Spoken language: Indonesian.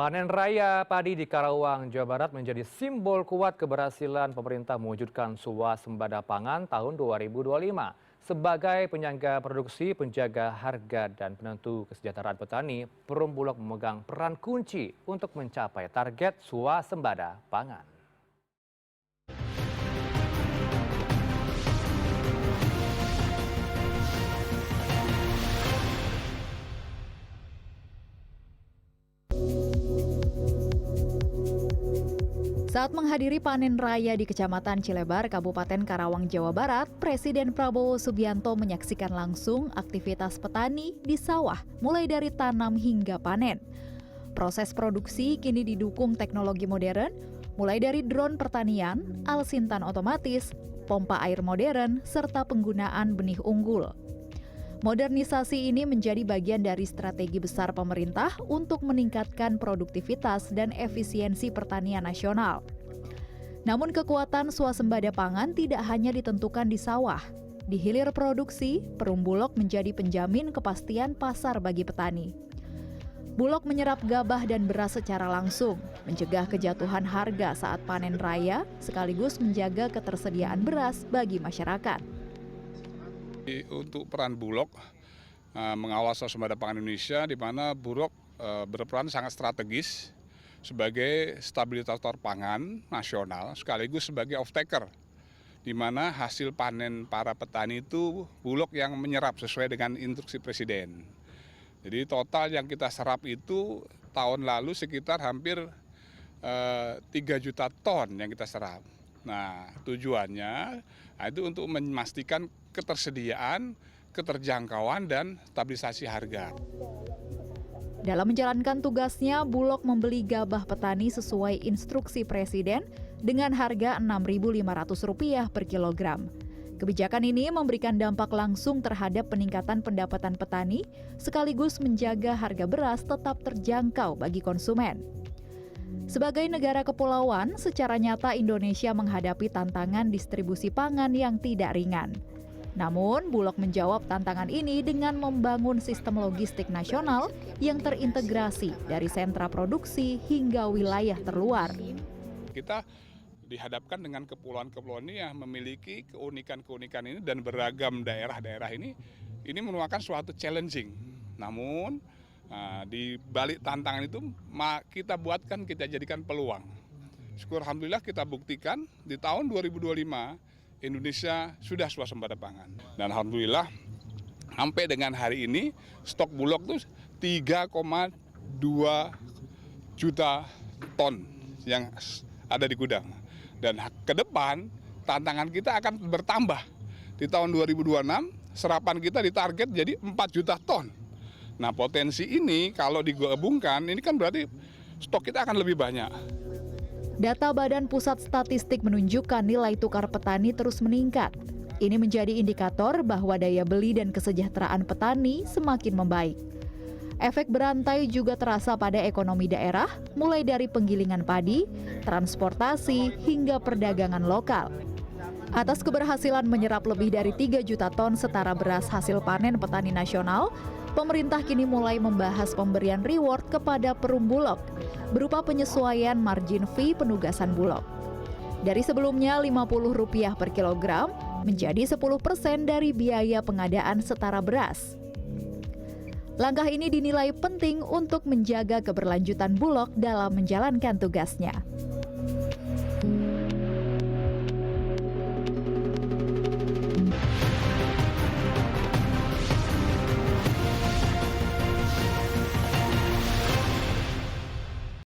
Panen raya padi di Karawang, Jawa Barat menjadi simbol kuat keberhasilan pemerintah mewujudkan swasembada pangan tahun 2025. Sebagai penyangga produksi, penjaga harga, dan penentu kesejahteraan petani, Perum Bulog memegang peran kunci untuk mencapai target swasembada pangan. Saat menghadiri panen raya di Kecamatan Cilebar, Kabupaten Karawang, Jawa Barat, Presiden Prabowo Subianto menyaksikan langsung aktivitas petani di sawah, mulai dari tanam hingga panen. Proses produksi kini didukung teknologi modern, mulai dari drone pertanian, alsintan otomatis, pompa air modern, serta penggunaan benih unggul. Modernisasi ini menjadi bagian dari strategi besar pemerintah untuk meningkatkan produktivitas dan efisiensi pertanian nasional. Namun kekuatan swasembada pangan tidak hanya ditentukan di sawah. Di hilir produksi, Perum Bulog menjadi penjamin kepastian pasar bagi petani. Bulog menyerap gabah dan beras secara langsung, mencegah kejatuhan harga saat panen raya, sekaligus menjaga ketersediaan beras bagi masyarakat. Untuk peran Bulog mengawal swasembada pangan Indonesia, di mana Bulog berperan sangat strategis sebagai stabilisator pangan nasional sekaligus sebagai off-taker, di mana hasil panen para petani itu Bulog yang menyerap sesuai dengan instruksi Presiden. Jadi total yang kita serap itu tahun lalu sekitar hampir 3 juta ton yang kita serap. Nah, tujuannya itu untuk memastikan ketersediaan, keterjangkauan, dan stabilisasi harga. Dalam menjalankan tugasnya, Bulog membeli gabah petani sesuai instruksi Presiden dengan harga Rp6.500 per kilogram. Kebijakan ini memberikan dampak langsung terhadap peningkatan pendapatan petani, sekaligus menjaga harga beras tetap terjangkau bagi konsumen. Sebagai negara kepulauan, secara nyata Indonesia menghadapi tantangan distribusi pangan yang tidak ringan. Namun, Bulog menjawab tantangan ini dengan membangun sistem logistik nasional yang terintegrasi dari sentra produksi hingga wilayah terluar. Kita dihadapkan dengan kepulauan-kepulauan ini yang memiliki keunikan-keunikan ini, dan beragam daerah-daerah ini merupakan suatu challenging. Namun, di balik tantangan itu kita jadikan peluang. Syukur alhamdulillah kita buktikan di tahun 2025 Indonesia sudah swasembada pangan. Dan alhamdulillah sampai dengan hari ini stok Bulog itu 3,2 juta ton yang ada di gudang. Dan ke depan tantangan kita akan bertambah. Di tahun 2026 serapan kita ditarget jadi 4 juta ton. Nah, potensi ini kalau digabungkan, ini kan berarti stok kita akan lebih banyak. Data Badan Pusat Statistik menunjukkan nilai tukar petani terus meningkat. Ini menjadi indikator bahwa daya beli dan kesejahteraan petani semakin membaik. Efek berantai juga terasa pada ekonomi daerah, mulai dari penggilingan padi, transportasi, hingga perdagangan lokal. Atas keberhasilan menyerap lebih dari 3 juta ton setara beras hasil panen petani nasional, pemerintah kini mulai membahas pemberian reward kepada Perum Bulog berupa penyesuaian margin fee penugasan Bulog. Dari sebelumnya Rp50 per kilogram menjadi 10% dari biaya pengadaan setara beras. Langkah ini dinilai penting untuk menjaga keberlanjutan Bulog dalam menjalankan tugasnya.